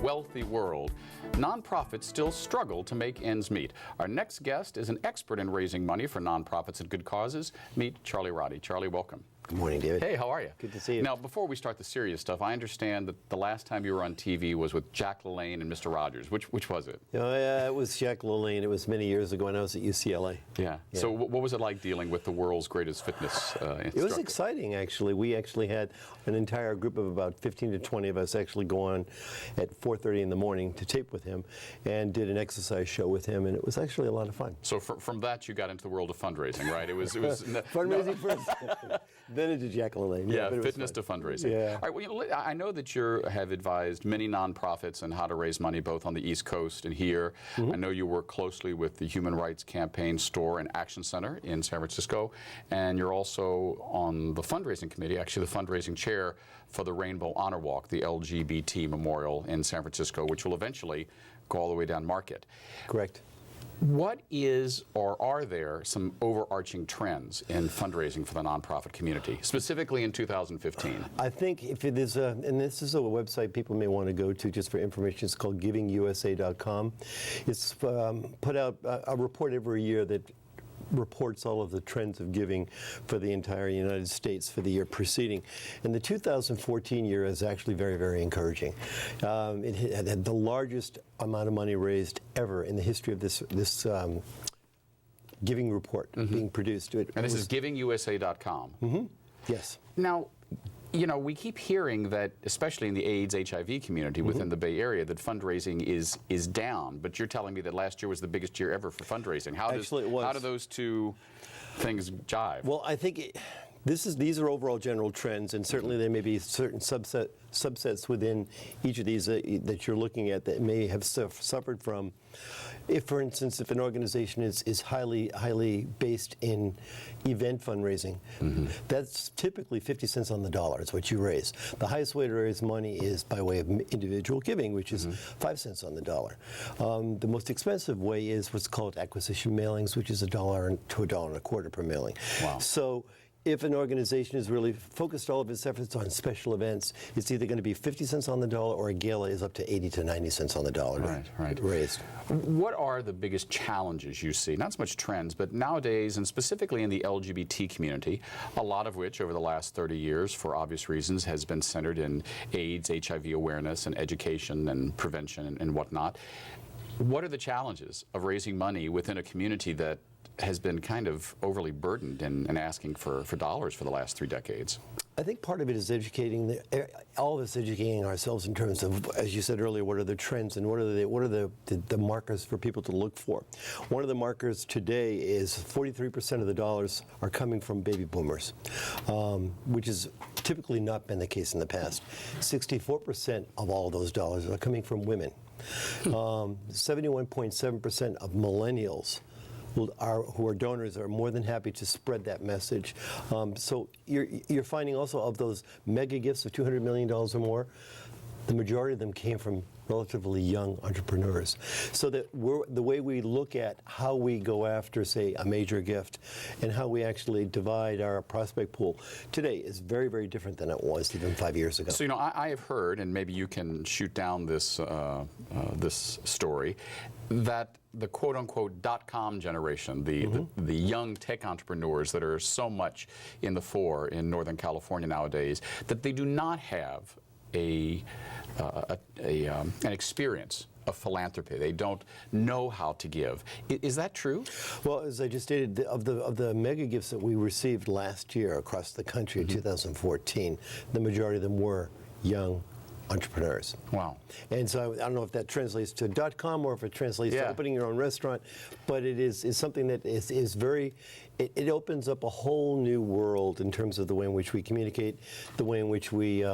wealthy world, nonprofits still struggle to make ends meet. Our next guest is an expert in raising money for nonprofits and good causes. Meet Charlie Roddy. Charlie, welcome. Good morning, David. Hey, how are you? Good to see you. Now, before we start the serious stuff, I understand that the last time you were on TV was with Jack LaLanne and Mr. Rogers. Which was it? It was Jack LaLanne. It was many years ago when I was at UCLA. Yeah. So what was it like dealing with the world's greatest fitness instructor? It was exciting, actually. We actually had an entire group of about 15 to 20 of us actually go on at 4:30 in the morning to tape with him and did an exercise show with him, and it was actually a lot of fun. So from that, you got into the world of fundraising, right? It was fundraising first, then into Jack LaLanne. Yeah, fitness to fundraising. Yeah. All right, well, I know that you have advised many nonprofits on how to raise money both on the East Coast and here. I know you work closely with the Human Rights Campaign Store and Action Center in San Francisco, and you're also on the fundraising committee, actually the fundraising chair for the Rainbow Honor Walk, the LGBT memorial in San Francisco, which will eventually go all the way down Market. Correct. What is, or are there some overarching trends in fundraising for the nonprofit community, specifically in 2015? I think if it is and this is a website people may want to go to just for information. It's called givingusa.com. It's put out a report every year that reports all of the trends of giving for the entire United States for the year preceding. And the 2014 year is actually very, very encouraging. It had the largest amount of money raised ever in the history of this giving report being produced. And this is givingusa.com. Yes. Now, you know, we keep hearing that, especially in the AIDS, HIV community within the Bay Area, that fundraising is down. But you're telling me that last year was the biggest year ever for fundraising. How do those two things jive? Well, I think these are overall general trends, and certainly there may be certain subsets within each of these that you're looking at that may have suffered from. If, for instance, if an organization is highly based in event fundraising, that's typically 50 cents on the dollar is what you raise. The highest way to raise money is by way of individual giving, which is 5 cents on the dollar. The most expensive way is what's called acquisition mailings, which is $1 to $1.25 per mailing. Wow. So if an organization is really focused all of its efforts on special events, it's either going to be 50 cents on the dollar, or a gala is up to 80 to 90 cents on the dollar raised. What are the biggest challenges you see? Not so much trends, but nowadays, and specifically in the LGBT community, a lot of which over the last 30 years, for obvious reasons, has been centered in AIDS, HIV awareness, and education and prevention and whatnot. What are the challenges of raising money within a community that has been kind of overly burdened and asking for dollars for the last 3 decades? I think part of it is educating, all of us educating ourselves in terms of, as you said earlier, what are the trends and what are the markers for people to look for. One of the markers today is 43% of the dollars are coming from baby boomers, which has typically not been the case in the past. 64% of all those dollars are coming from women. 71.7% of millennials who are donors are more than happy to spread that message. So you're finding also of those mega gifts of $200 million or more, the majority of them came from relatively young entrepreneurs. So that the way we look at how we go after, say, a major gift and how we actually divide our prospect pool today is very, very different than it was even 5 years ago. So, you know, I have heard, and maybe you can shoot down this, this story, that the quote-unquote .com generation, the young tech entrepreneurs that are so much in the fore in Northern California nowadays, that they do not have an experience of philanthropy. They don't know how to give. Is that true? Well, as I just stated, of the mega gifts that we received last year across the country in 2014, the majority of them were young entrepreneurs. Wow. And so I don't know if that translates to .com or if it translates to opening your own restaurant, but it is something that is very, it opens up a whole new world in terms of the way in which we communicate, the way in which we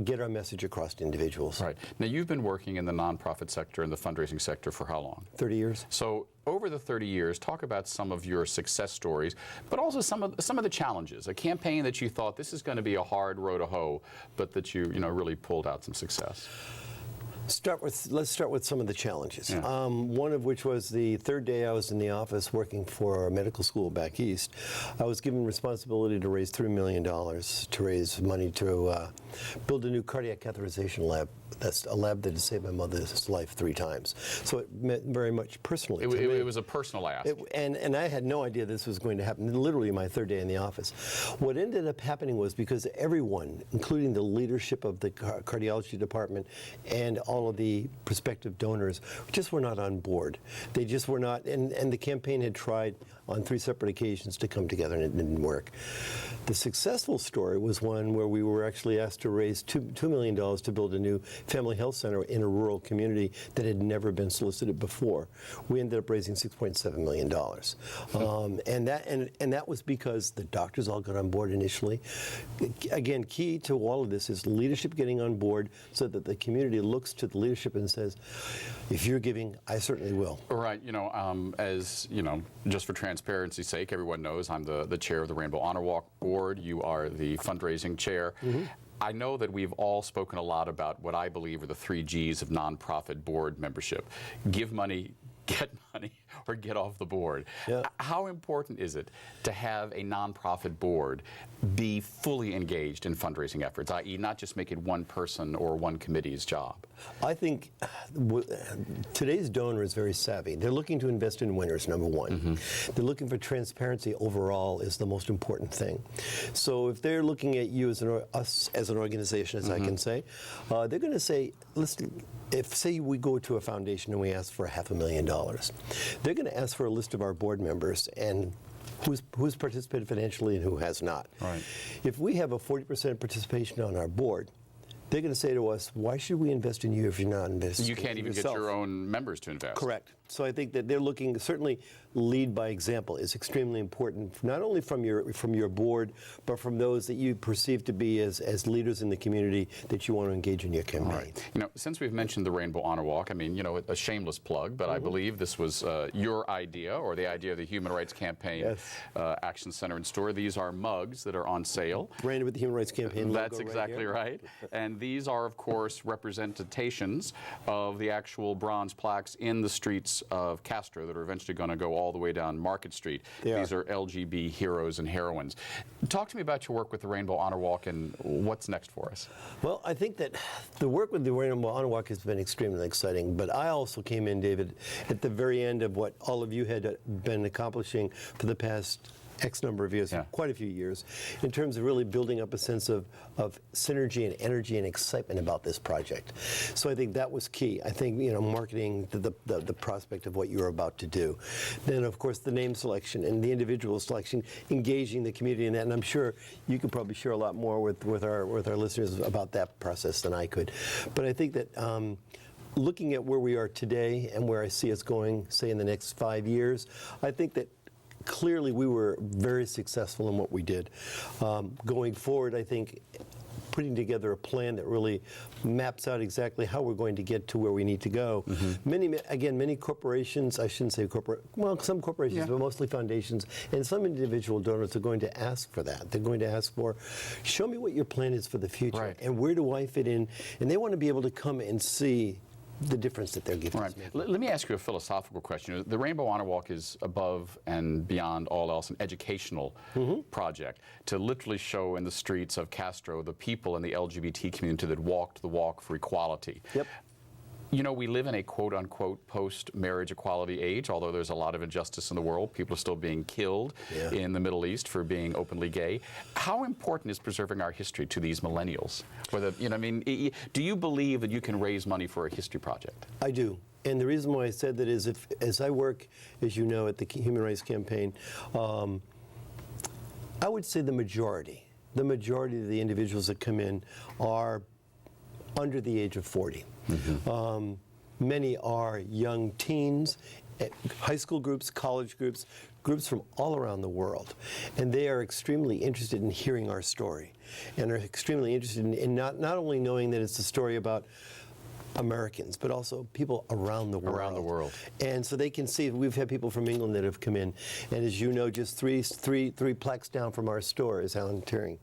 get our message across to individuals. Right. Now, you've been working in the nonprofit sector and the fundraising sector for how long? 30 years. So over the 30 years, talk about some of your success stories, but also some of the challenges. A campaign that you thought this is going to be a hard row to hoe, but that you really pulled out some success. Let's start with some of the challenges. Yeah. One of which was the third day I was in the office working for a medical school back east. I was given responsibility to raise $3 million to raise money to build a new cardiac catheterization lab. That's a lab that has saved my mother's life 3 times. So it meant very much personally to me. It was a personal ask. And I had no idea this was going to happen, literally my third day in the office. What ended up happening was because everyone, including the leadership of the cardiology department and all of the prospective donors, just were not on board. They just were not, and the campaign had tried on 3 separate occasions to come together, and it didn't work. The successful story was one where we were actually asked to raise $2 million to build a new family health center in a rural community that had never been solicited before. We ended up raising $6.7 million. And that was because the doctors all got on board initially. Again, key to all of this is leadership getting on board so that the community looks to the leadership and says, if you're giving, I certainly will. Right. As you know, just for transparency's sake, everyone knows I'm the chair of the Rainbow Honor Walk board. You are the fundraising chair. Mm-hmm. I know that we've all spoken a lot about what I believe are the 3 Gs of nonprofit board membership: give money, get money, or get off the board. Yeah. How important is it to have a nonprofit board be fully engaged in fundraising efforts, i.e. not just make it one person or one committee's job? I think today's donor is very savvy. They're looking to invest in winners, number one. Mm-hmm. They're looking for transparency overall is the most important thing. So if they're looking at you as us as an organization, as mm-hmm. I can say, they're going to say, listen, if say we go to a foundation and we ask for $500,000, they're going to ask for a list of our board members and who's participated financially and who has not. Right. If we have a 40% participation on our board, they're going to say to us, why should we invest in you if you're not investing in yourself? You can't even get your own members to invest. Correct. So I think that they're looking, certainly lead by example is extremely important, not only from your board, but from those that you perceive to be as leaders in the community that you want to engage in your campaign. Right. Since we've mentioned the Rainbow Honor Walk, a shameless plug, but mm-hmm. I believe this was your idea or the idea of the Human Rights Campaign yes. Action Center and Store. These are mugs that are on sale. Branded with the Human Rights Campaign logo. That's exactly right. And these are, of course, representations of the actual bronze plaques in the streets of Castro that are eventually going to go all the way down Market Street. These are LGBT heroes and heroines. Talk to me about your work with the Rainbow Honor Walk and what's next for us. Well, I think that the work with the Rainbow Honor Walk has been extremely exciting, but I also came in, David, at the very end of what all of you had been accomplishing for the past X number of years, quite a few years, in terms of really building up a sense of synergy and energy and excitement about this project. So I think that was key. I think, marketing the prospect of what you're about to do. Then, of course, the name selection and the individual selection, engaging the community in that. And I'm sure you could probably share a lot more with our listeners about that process than I could. But I think that looking at where we are today and where I see us going, say, in the next 5 years, I think that clearly we were very successful in what we did. Going forward, I think putting together a plan that really maps out exactly how we're going to get to where we need to go. Mm-hmm. Many corporations, I shouldn't say some corporations, but mostly foundations, and some individual donors are going to ask for that. They're going to ask for, show me what your plan is for the future, and where do I fit in? And they want to be able to come and see the difference that they're giving. Right. Let me ask you a philosophical question. The Rainbow Honor Walk is above and beyond all else an educational project to literally show in the streets of Castro the people in the LGBT community that walked the walk for equality. Yep. We live in a quote-unquote post-marriage equality age, although there's a lot of injustice in the world. People are still being killed in the Middle East for being openly gay. How important is preserving our history to these millennials? Do you believe that you can raise money for a history project? I do. And the reason why I said that is as I work, as you know, at the Human Rights Campaign, I would say the majority of the individuals that come in are under the age of 40. Mm-hmm. Many are young teens, high school groups, college groups from all around the world. And they are extremely interested in hearing our story and are extremely interested in not only knowing that it's a story about Americans, but also people around the world. And so they can see, we've had people from England that have come in, and as you know, just three plaques down from our store is Alan Turing.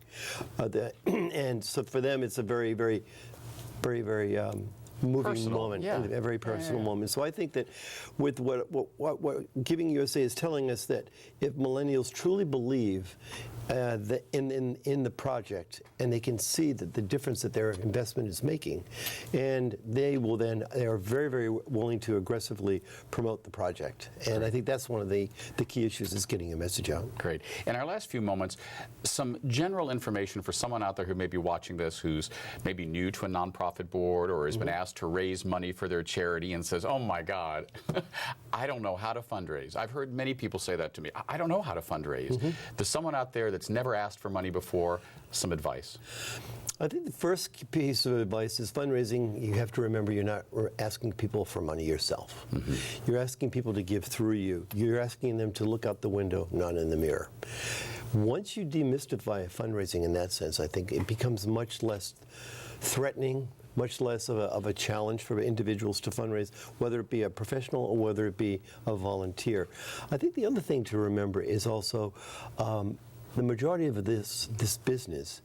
And so for them, it's a very, very, very, very moving Personal, moment, yeah. a very personal moment. So I think that with what Giving USA is telling us, that if millennials truly believe that in the project, and they can see that the difference that their investment is making, and they are very, very willing to aggressively promote the project. And I think that's one of the key issues, is getting a message out. Great. In our last few moments, some general information for someone out there who may be watching this, who's maybe new to a nonprofit board or has been asked to raise money for their charity and says, oh my God, I don't know how to fundraise. I've heard many people say that to me. I don't know how to fundraise. There's someone out there that's never asked for money before. Some advice. I think the first piece of advice is fundraising. You have to remember, you're not asking people for money yourself. You're asking people to give through you. You're asking them to look out the window, not in the mirror. Once you demystify fundraising in that sense, I think it becomes much less threatening, much less of a challenge for individuals to fundraise, whether it be a professional or whether it be a volunteer. I think the other thing to remember is also the majority of this business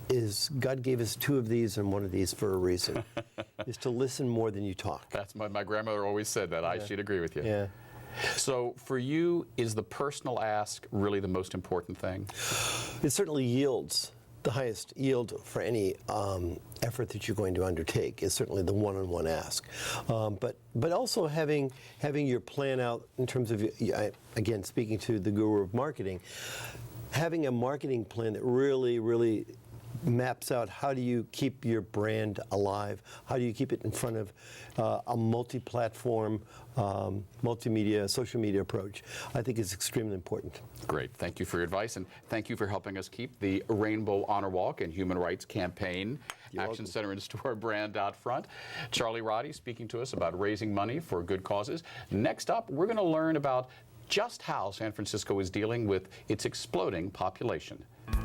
is, God gave us two of these and one of these for a reason, is to listen more than you talk. That's my grandmother always said that. She'd agree with you. Yeah. So for you, is the personal ask really the most important thing? It certainly yields. The highest yield for any effort that you're going to undertake is certainly the one-on-one ask. But also having your plan out in terms of, again, speaking to the guru of marketing, having a marketing plan that really maps out how do you keep your brand alive, how do you keep it in front of a multi-platform, multimedia, social media approach, I think is extremely important. Great. Thank you for your advice, and thank you for helping us keep the Rainbow Honor Walk and Human Rights Campaign Action Center and Store brand out front. Charlie Roddy speaking to us about raising money for good causes. Next up, we're going to learn about just how San Francisco is dealing with its exploding population.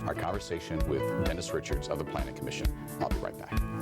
Our conversation with Dennis Richards of the Planning Commission. I'll be right back.